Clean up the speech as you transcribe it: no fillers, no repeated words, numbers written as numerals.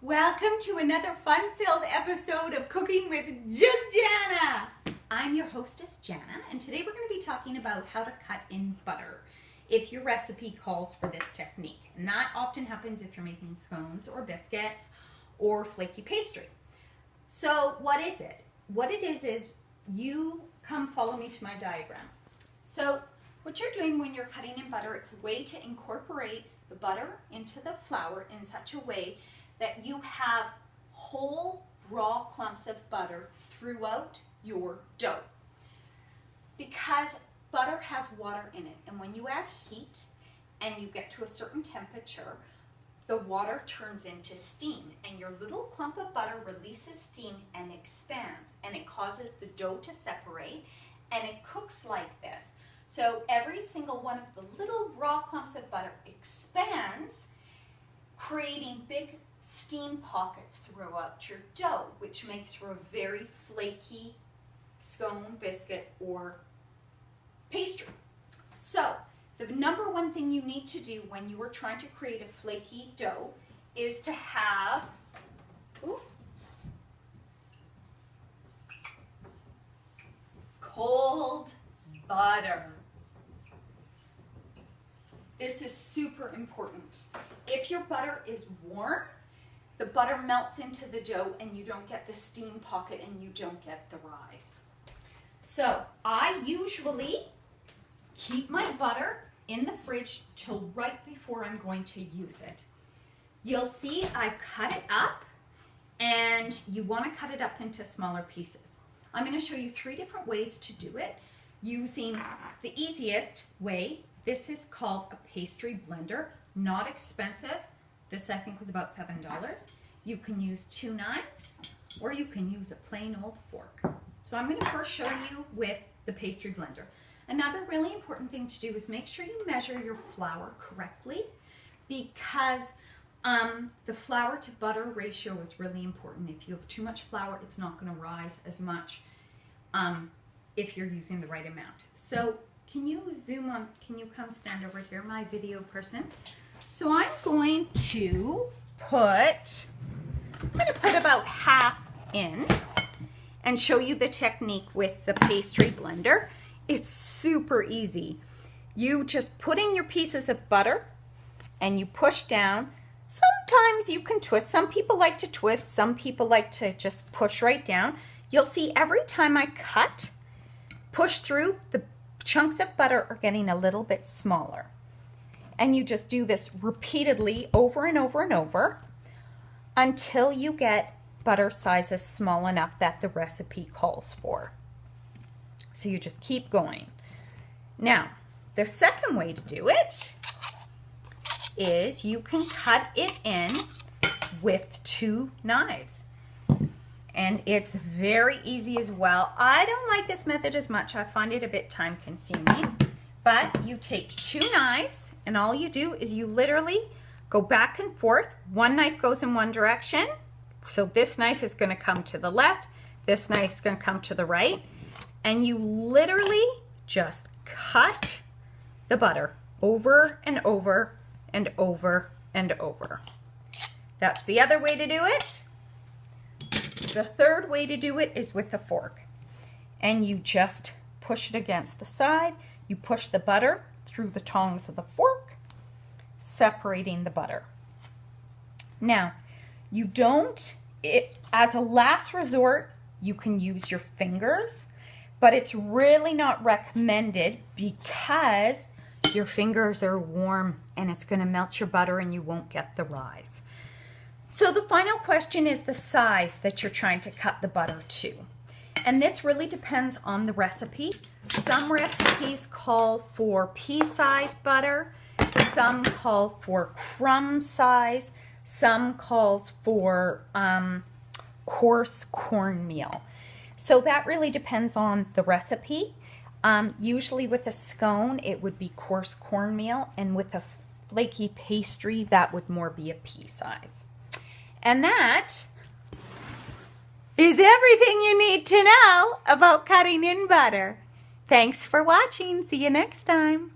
Welcome to another fun-filled episode of Cooking with Just Jana. I'm your hostess, Jana, and today we're going to be talking about how to cut in butter if your recipe calls for this technique. And that often happens if you're making scones or biscuits or flaky pastry. So what is it? What it is you come follow me to my diagram. So what you're doing when you're cutting in butter, it's a way to incorporate the butter into the flour in such a way that you have whole raw clumps of butter throughout your dough. Because butter has water in it, and when you add heat and you get to a certain temperature, the water turns into steam, and your little clump of butter releases steam and expands, and it causes the dough to separate, and it cooks like this. So every single one of the little raw clumps of butter expands, creating big steam pockets throughout your dough, which makes for a very flaky scone, biscuit, or pastry. So the number one thing you need to do when you are trying to create a flaky dough is to have, cold butter. This is super important. If your butter is warm, the butter melts into the dough and you don't get the steam pocket and you don't get the rise. So I usually keep my butter in the fridge till right before I'm going to use it. You'll see I cut it up, and you want to cut it up into smaller pieces. I'm going to show you 3 different ways to do it using the easiest way. This is called a pastry blender, not expensive. This I think was about $7. You can use 2 knives or you can use a plain old fork. So I'm going to first show you with the pastry blender. Another really important thing to do is make sure you measure your flour correctly, because the flour to butter ratio is really important. If you have too much flour, it's not going to rise as much if you're using the right amount. So can you zoom on, can you come stand over here, my video person? So I'm going to put about half in and show you the technique with the pastry blender. It's super easy. You just put in your pieces of butter and you push down. Sometimes you can twist. Some people like to twist. Some people like to just push right down. You'll see every time I push through, the chunks of butter are getting a little bit smaller. And you just do this repeatedly over and over and over until you get butter sizes small enough that the recipe calls for. So you just keep going. Now, the second way to do it is you can cut it in with 2 knives. And it's very easy as well. I don't like this method as much. I find it a bit time consuming. But you take 2 knives, and all you do is you literally go back and forth. One knife goes in one direction. So this knife is going to come to the left. This knife is going to come to the right. And you literally just cut the butter over and over and over and over. That's the other way to do it. The third way to do it is with a fork. And you just push it against the side. You push the butter through the tongs of the fork, separating the butter. Now, you don't, as a last resort, you can use your fingers, but it's really not recommended because your fingers are warm and it's going to melt your butter and you won't get the rise. So the final question is the size that you're trying to cut the butter to. And this really depends on the recipe. Some recipes call for pea-size butter, some call for crumb size, some calls for coarse cornmeal. So that really depends on the recipe. Usually with a scone, it would be coarse cornmeal, and with a flaky pastry, that would more be a pea size. And that is everything you need to know about cutting in butter. Thanks for watching. See you next time.